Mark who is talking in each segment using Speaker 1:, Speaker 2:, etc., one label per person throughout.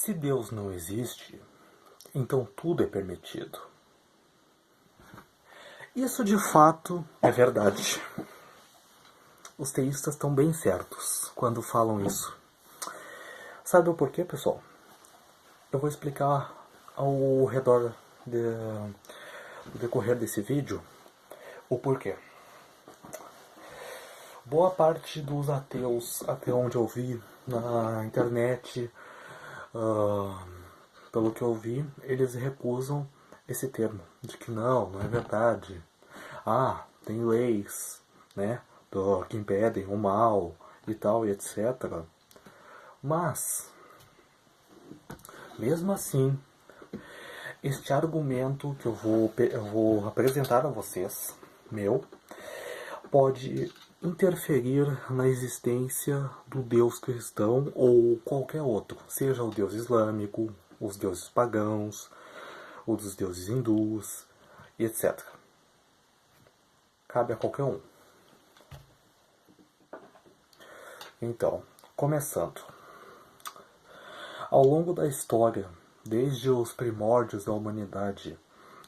Speaker 1: Se Deus não existe, então tudo é permitido. Isso de fato é verdade. Os teístas estão bem certos quando falam isso. Sabe o porquê, pessoal? Eu vou explicar ao redor do decorrer desse vídeo o porquê. Boa parte dos ateus, até onde eu vi na internet, pelo que eu vi, eles recusam esse termo, de que não é verdade. Tem leis, né, que impedem o mal e tal, e etc. Mas, mesmo assim, este argumento que eu vou apresentar a vocês, pode interferir na existência do Deus cristão ou qualquer outro, seja o Deus islâmico, os deuses pagãos, os deuses hindus, etc. Cabe a qualquer um. Então, começando. Ao longo da história, desde os primórdios da humanidade,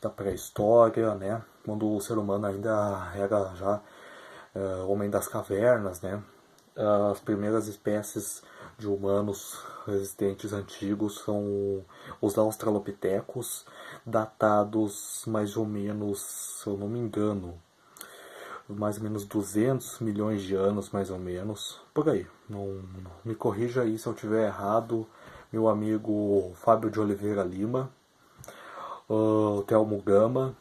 Speaker 1: da pré-história, né, quando o ser humano ainda era já homem das cavernas, né, as primeiras espécies de humanos resistentes antigos são os australopitecos, datados mais ou menos, se eu não me engano, mais ou menos 200 milhões de anos, mais ou menos, por aí. Não me corrija aí se eu estiver errado, meu amigo Fábio de Oliveira Lima, o Telmo Gama,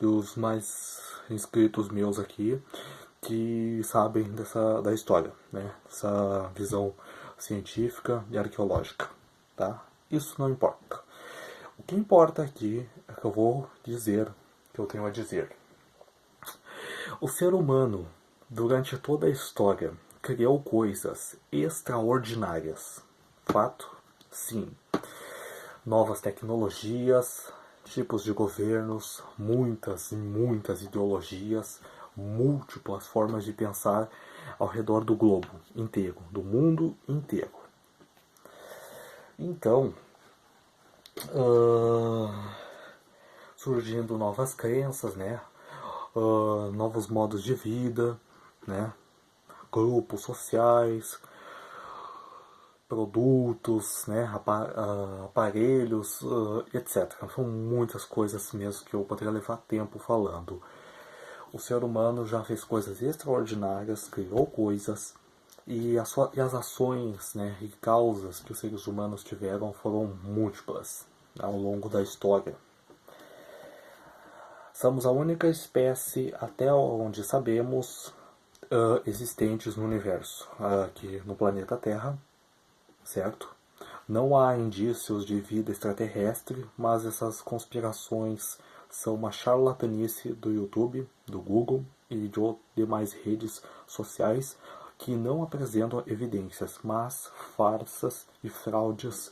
Speaker 1: e os mais inscritos meus aqui, que sabem da história, né? Essa visão científica e arqueológica, tá? Isso não importa. O que importa aqui é que eu vou dizer, que eu tenho a dizer. O ser humano, durante toda a história, criou coisas extraordinárias. Fato? Sim. Novas tecnologias, tipos de governos, muitas e muitas ideologias, múltiplas formas de pensar ao redor do globo inteiro, do mundo inteiro. Então, surgindo novas crenças, né? Novos modos de vida, né? Grupos sociais, produtos, né? Aparelhos, etc. São muitas coisas mesmo que eu poderia levar tempo falando. O ser humano já fez coisas extraordinárias, criou coisas, e as ações, né, e causas que os seres humanos tiveram foram múltiplas ao longo da história. Somos a única espécie, até onde sabemos, existentes no universo, aqui no planeta Terra, certo? Não há indícios de vida extraterrestre, mas essas conspirações são uma charlatanice do YouTube, do Google e de demais redes sociais que não apresentam evidências, mas farsas e fraudes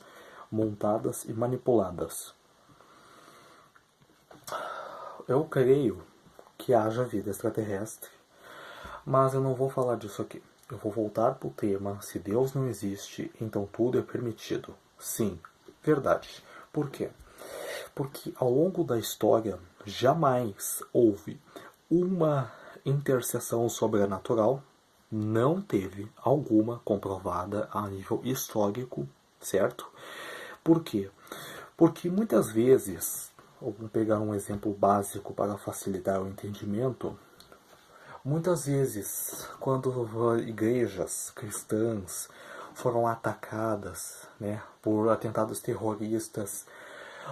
Speaker 1: montadas e manipuladas. Eu creio que haja vida extraterrestre, mas eu não vou falar disso aqui. Eu vou voltar para o tema, se Deus não existe, então tudo é permitido. Sim, verdade. Por quê? Porque ao longo da história jamais houve uma intercessão sobrenatural, não teve alguma comprovada a nível histórico, certo? Por quê? Porque muitas vezes, vamos pegar um exemplo básico para facilitar o entendimento, muitas vezes, quando igrejas cristãs foram atacadas, né, por atentados terroristas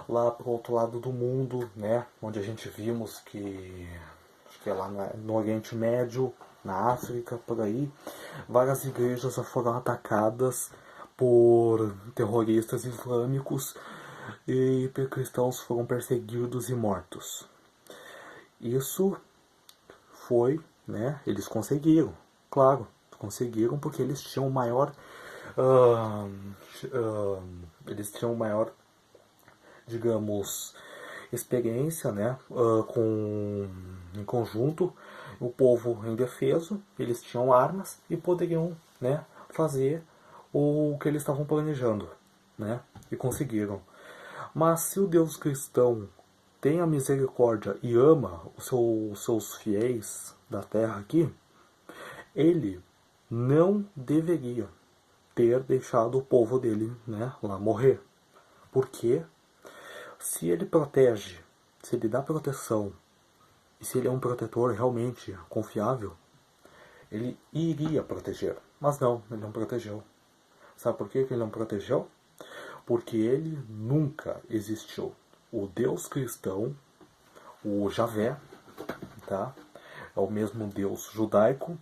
Speaker 1: lá pro outro lado do mundo, né, onde a gente vimos que acho que é lá no Oriente Médio, na África, por aí, várias igrejas já foram atacadas por terroristas islâmicos e cristãos foram perseguidos e mortos. Isso foi, né, eles conseguiram, claro, conseguiram porque eles tinham maior digamos, experiência, né, em conjunto, o povo indefeso, eles tinham armas e poderiam, né, fazer o que eles estavam planejando. né? E conseguiram. Mas se o Deus cristão tem a misericórdia e ama os seus fiéis da terra aqui, ele não deveria ter deixado o povo dele, né, lá morrer. Porque se ele protege, se ele dá proteção, e se ele é um protetor realmente confiável, ele iria proteger. Mas não, ele não protegeu. Sabe por que ele não protegeu? Porque ele nunca existiu. O Deus cristão, o Javé, tá? É o mesmo Deus judaico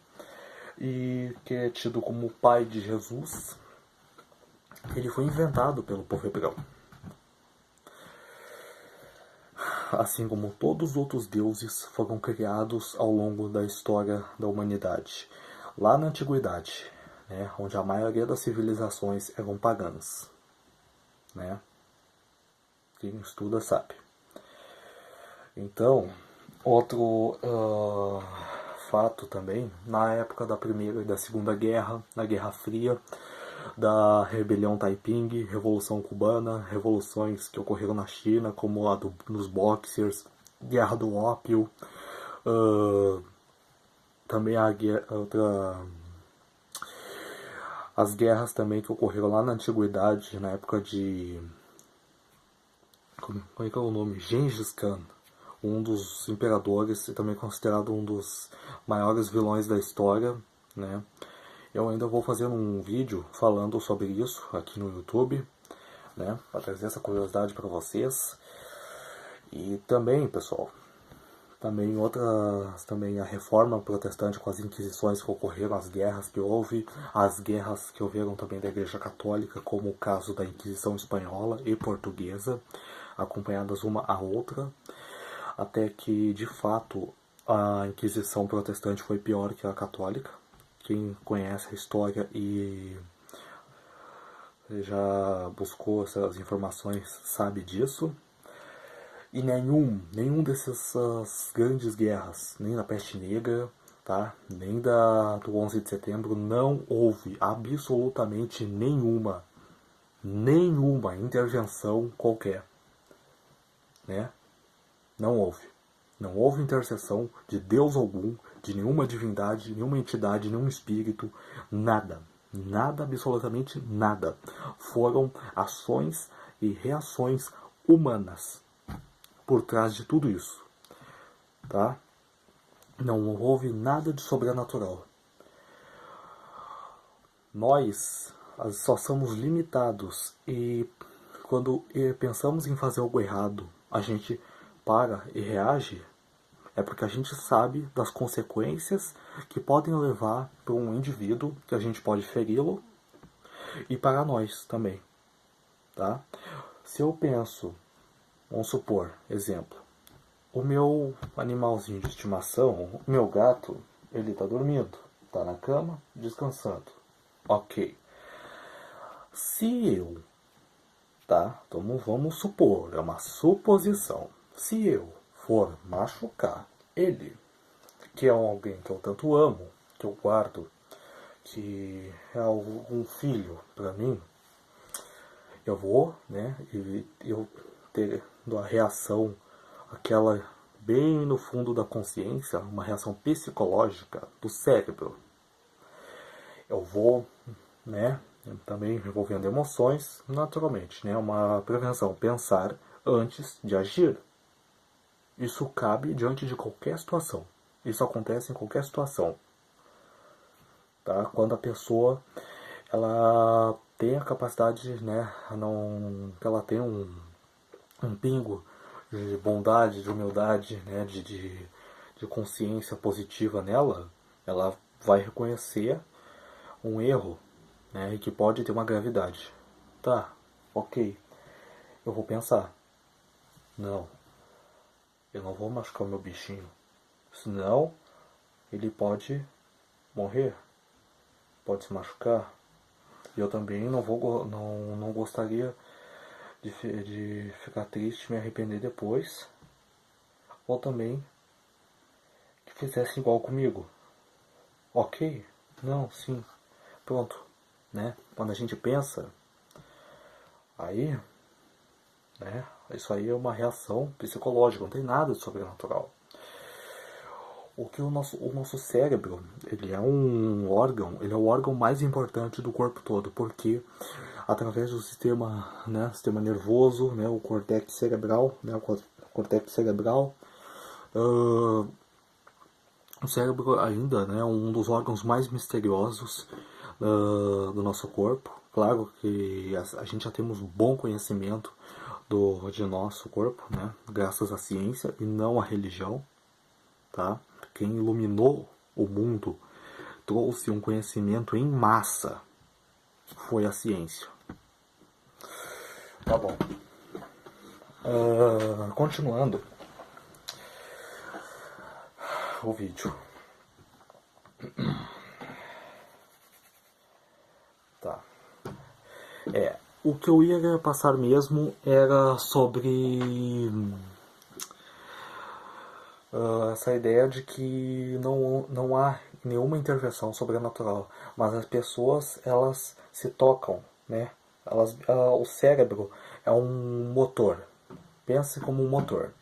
Speaker 1: e que é tido como pai de Jesus. Ele foi inventado pelo povo hebreu. Assim como todos os outros deuses foram criados ao longo da história da humanidade. Lá na antiguidade, né, onde a maioria das civilizações eram pagãs, né? Quem estuda sabe. Então, outro fato também, na época da Primeira e da Segunda Guerra, na Guerra Fria, da rebelião Taiping, Revolução Cubana, revoluções que ocorreram na China, como a dos Boxers, Guerra do Ópio, também as guerras também que ocorreram lá na Antiguidade, na época de... Como é que é o nome? Gengis Khan, um dos imperadores e também considerado um dos maiores vilões da história, né? Eu ainda vou fazer um vídeo falando sobre isso aqui no YouTube, né? Para trazer essa curiosidade para vocês. E também, pessoal, também a reforma protestante com as inquisições que ocorreram, as guerras que houve, as guerras que houveram também da Igreja Católica, como o caso da Inquisição Espanhola e Portuguesa, acompanhadas uma à outra, até que, de fato, a Inquisição protestante foi pior que a católica. Quem conhece a história e já buscou essas informações sabe disso. E nenhum dessas grandes guerras, nem da Peste Negra, tá? Nem do 11 de setembro, não houve absolutamente nenhuma intervenção qualquer, né? Não houve. Não houve intercessão de Deus algum, de nenhuma divindade, nenhuma entidade, nenhum espírito, nada. Nada, absolutamente nada. Foram ações e reações humanas por trás de tudo isso, tá? Não houve nada de sobrenatural. Nós só somos limitados e quando pensamos em fazer algo errado, a gente para e reage, é porque a gente sabe das consequências que podem levar para um indivíduo, que a gente pode feri-lo, e para nós também, tá? Se eu penso, vamos supor, exemplo, o meu animalzinho de estimação, o meu gato, ele tá dormindo, tá na cama, descansando. Ok. Se eu, tá? Então vamos supor, é uma suposição. Se eu for machucar ele, que é alguém que eu tanto amo, que eu guardo, que é um filho para mim, eu vou, né? E eu ter a reação, aquela bem no fundo da consciência, uma reação psicológica do cérebro. Eu vou, né? Também envolvendo emoções, naturalmente, né? Uma prevenção, pensar antes de agir. Isso cabe diante de qualquer situação. Isso acontece em qualquer situação, tá? Quando a pessoa ela tem a capacidade, né? Não, ela tem um pingo de bondade, de humildade, né? De consciência positiva nela, ela vai reconhecer um erro, né? E que pode ter uma gravidade. Tá, ok. Eu vou pensar. Não, eu não vou machucar o meu bichinho. Senão, ele pode morrer. Pode se machucar. E eu também não gostaria de ficar triste, me arrepender depois. Ou também que fizesse igual comigo. Ok? Não, sim. Pronto. Né? Quando a gente pensa, Aí, né, isso aí é uma reação psicológica, não tem nada de sobrenatural. O que o nosso cérebro, ele é ele é o órgão mais importante do corpo todo, porque através do sistema, né, sistema nervoso, né, o córtex cerebral, né, o córtex cerebral, o cérebro ainda, né, é um dos órgãos mais misteriosos do nosso corpo. Claro que a gente já temos um bom conhecimento de nosso corpo, né, graças à ciência e não à religião, tá? Quem iluminou o mundo, trouxe um conhecimento em massa, foi a ciência. Tá bom. Continuando o vídeo. Tá. O que eu ia passar mesmo era sobre essa ideia de que não há nenhuma intervenção sobrenatural, mas as pessoas, elas se tocam, né? O cérebro é um motor. Pense como um motor.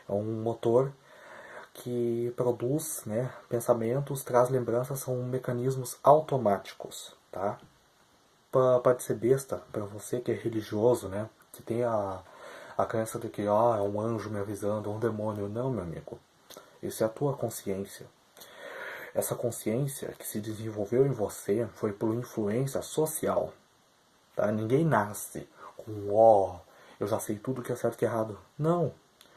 Speaker 1: É um motor que produz, né, pensamentos, traz lembranças, são mecanismos automáticos, tá? Pode ser besta para você que é religioso, né? Que tem a crença de que é um anjo me avisando, um demônio. Não, meu amigo. Isso é a tua consciência. Essa consciência que se desenvolveu em você foi por influência social. Tá? Ninguém nasce com eu já sei tudo que é certo e que é errado. Não.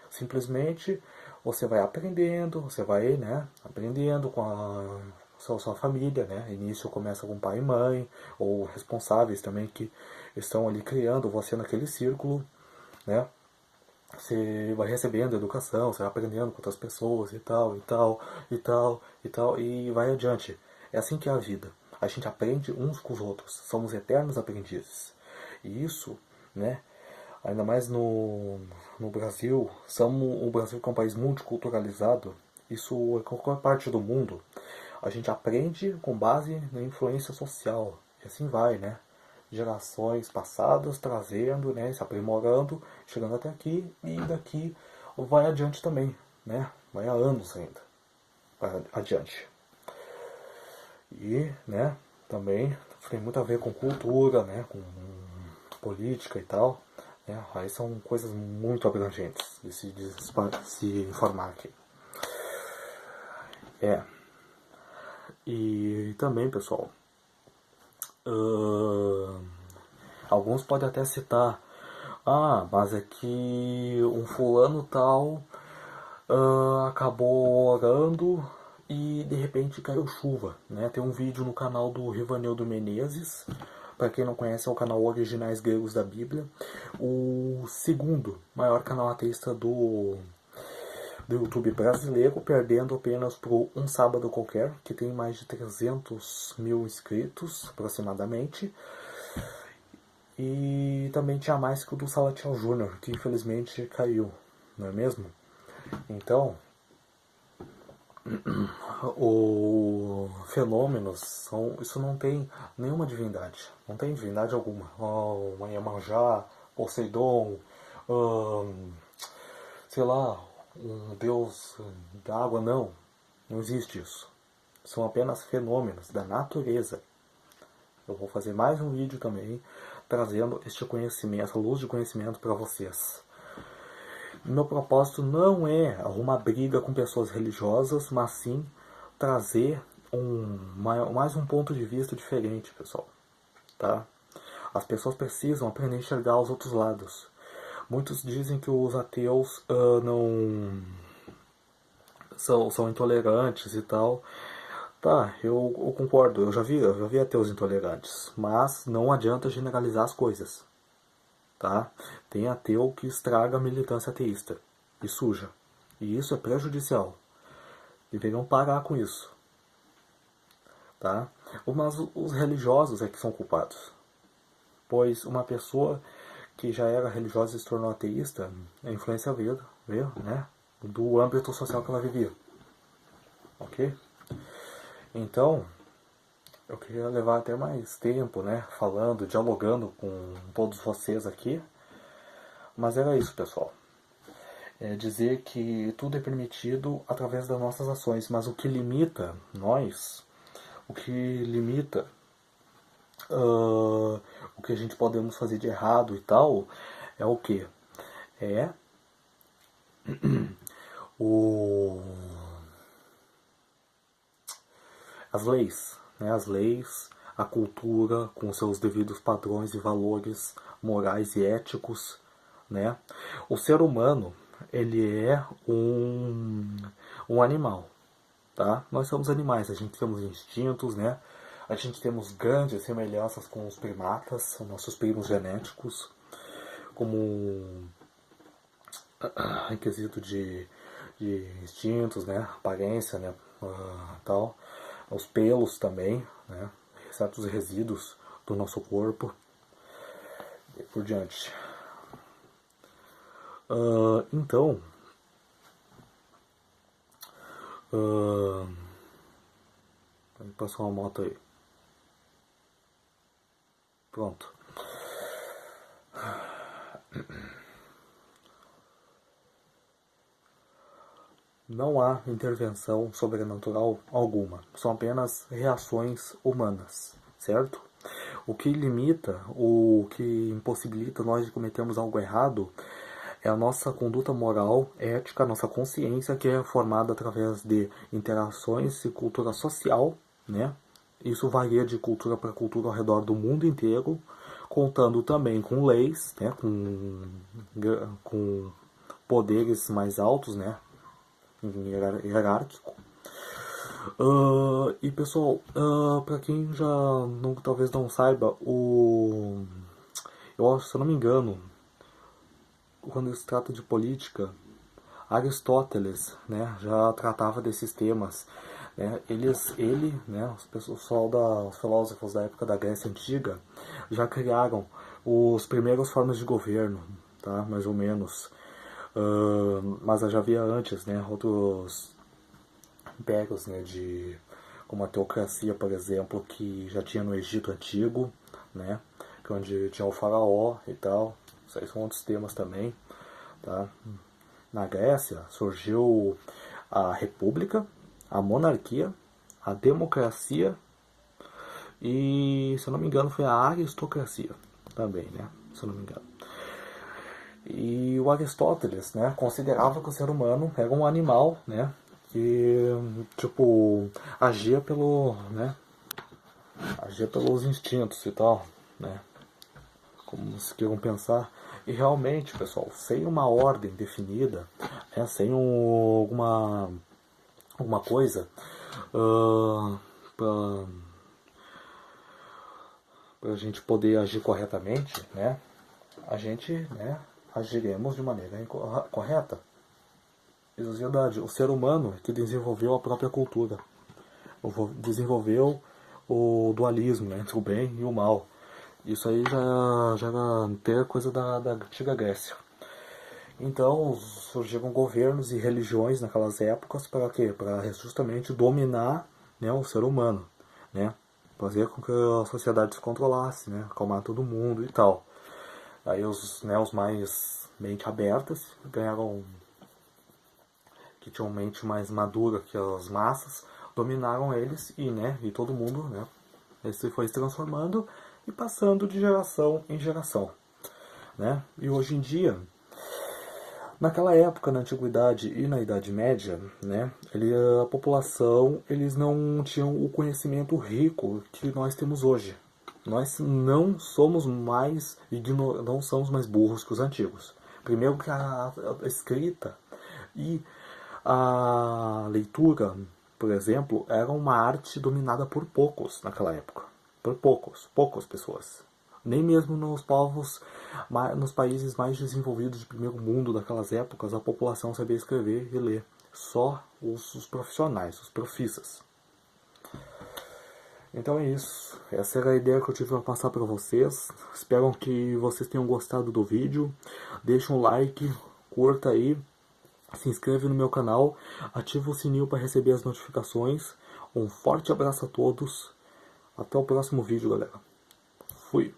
Speaker 1: Simplesmente você vai aprendendo, você vai, né, aprendendo com a sua família, né? Início começa com pai e mãe, ou responsáveis também que estão ali criando você naquele círculo, né? Você vai recebendo educação, você vai aprendendo com outras pessoas e tal, e tal, e tal, e tal, e vai adiante. É assim que é a vida. A gente aprende uns com os outros. Somos eternos aprendizes. E isso, né? Ainda mais no Brasil, o Brasil que é um país multiculturalizado, isso em qualquer parte do mundo, a gente aprende com base na influência social. E assim vai, né? Gerações passadas trazendo, né, se aprimorando, chegando até aqui e daqui vai adiante também, né? Vai há anos ainda, vai adiante. E, né, também tem muito a ver com cultura, né, com política e tal. Né? Aí são coisas muito abrangentes de se informar aqui. E também, pessoal, alguns podem até citar, mas é que um fulano tal acabou orando e de repente caiu chuva, né? Tem um vídeo no canal do Rivanildo Menezes, para quem não conhece, é o canal Originais Gregos da Bíblia, o segundo maior canal ateísta do YouTube brasileiro, perdendo apenas por Um Sábado Qualquer, que tem mais de 300 mil inscritos, aproximadamente. E também tinha mais que o do Salatiel Júnior, que infelizmente caiu, não é mesmo? Então, os fenômenos isso não tem nenhuma divindade, não tem divindade alguma. Uma Iemanjá, Poseidon, sei lá, um deus da água, não existe isso. São apenas fenômenos da natureza. Eu vou fazer mais um vídeo também trazendo este conhecimento, essa luz de conhecimento para vocês. Meu propósito não é arrumar briga com pessoas religiosas, mas sim trazer mais um ponto de vista diferente, pessoal. Tá? As pessoas precisam aprender a enxergar os outros lados. Muitos dizem que os ateus não são intolerantes e tal. Tá, eu concordo, eu já vi ateus intolerantes, mas não adianta generalizar as coisas. Tá? Tem ateu que estraga a militância ateísta e suja. E isso é prejudicial. Deveriam parar com isso. Tá? Mas os religiosos é que são culpados. Pois uma pessoa que já era religiosa e se tornou ateísta, a influência veio, né? Do âmbito social que ela vivia. Ok? Então, eu queria levar até mais tempo, né, falando, dialogando com todos vocês aqui, mas era isso, pessoal. É dizer que tudo é permitido através das nossas ações, mas o que limita nós, o que limita o que a gente podemos fazer de errado e tal, é o que? É o as leis, né? As leis, a cultura com seus devidos padrões e valores morais e éticos, né? O ser humano, ele é um animal, tá? Nós somos animais, a gente temos instintos, né? A gente temos grandes semelhanças com os primatas, são nossos primos genéticos, como em quesito de instintos, né? Aparência, né? Tal. Os pelos também, né? Certos resíduos do nosso corpo e por diante. Então, passou uma moto aí. Pronto. Não há intervenção sobrenatural alguma, são apenas reações humanas, certo? O que limita, o que impossibilita nós de cometermos algo errado é a nossa conduta moral, ética, a nossa consciência, que é formada através de interações e cultura social, né? Isso varia de cultura para cultura ao redor do mundo inteiro, contando também com leis, né? Com poderes mais altos, né? Hierárquico. E pessoal, para quem já não, talvez não saiba, eu acho, se eu não me engano, quando se trata de política, Aristóteles, né, já tratava desses temas. Né, né, os filósofos da época da Grécia Antiga já criaram os primeiros formas de governo, tá, mais ou menos. Mas já havia antes, né, outros impérios, né, como a teocracia, por exemplo, que já tinha no Egito Antigo, né, que onde tinha o faraó e tal. Isso aí são outros temas também, tá? Na Grécia surgiu a república, a monarquia, a democracia e, se eu não me engano, foi a aristocracia também, né, se eu não me engano. E o Aristóteles, né, considerava que o ser humano era um animal, né, que, tipo, agia pelos instintos e tal, né, como se queiram pensar. E realmente, pessoal, sem uma ordem definida, né, sem alguma coisa para a gente poder agir corretamente, né, a gente, né, agiremos de maneira correta. Isso é verdade. O ser humano que desenvolveu a própria cultura, desenvolveu o dualismo, né, entre o bem e o mal. Isso aí já era até coisa da antiga Grécia. Então surgiram governos e religiões naquelas épocas para quê? Para justamente dominar, né, o ser humano, né? Fazer com que a sociedade se controlasse, né? Acalmar todo mundo e tal. Aí os mais mente abertas ganharam, que tinham mente mais madura que as massas, dominaram eles e todo mundo, né? Esse foi se transformando e passando de geração em geração, né? E hoje em dia, naquela época, na Antiguidade e na Idade Média, né, a população, eles não tinham o conhecimento rico que nós temos hoje. Nós não somos mais não somos mais burros que os antigos. Primeiro que a escrita e a leitura, por exemplo, era uma arte dominada por poucos naquela época. Por poucas pessoas. Nem mesmo nos nos países mais desenvolvidos de primeiro mundo daquelas épocas, a população sabia escrever e ler. Só os profissionais, os profissas. Então é isso. Essa era a ideia que eu tive para passar para vocês. Espero que vocês tenham gostado do vídeo. Deixa um like, curta aí, se inscreve no meu canal, ativa o sininho para receber as notificações. Um forte abraço a todos. Até o próximo vídeo, galera. Fui.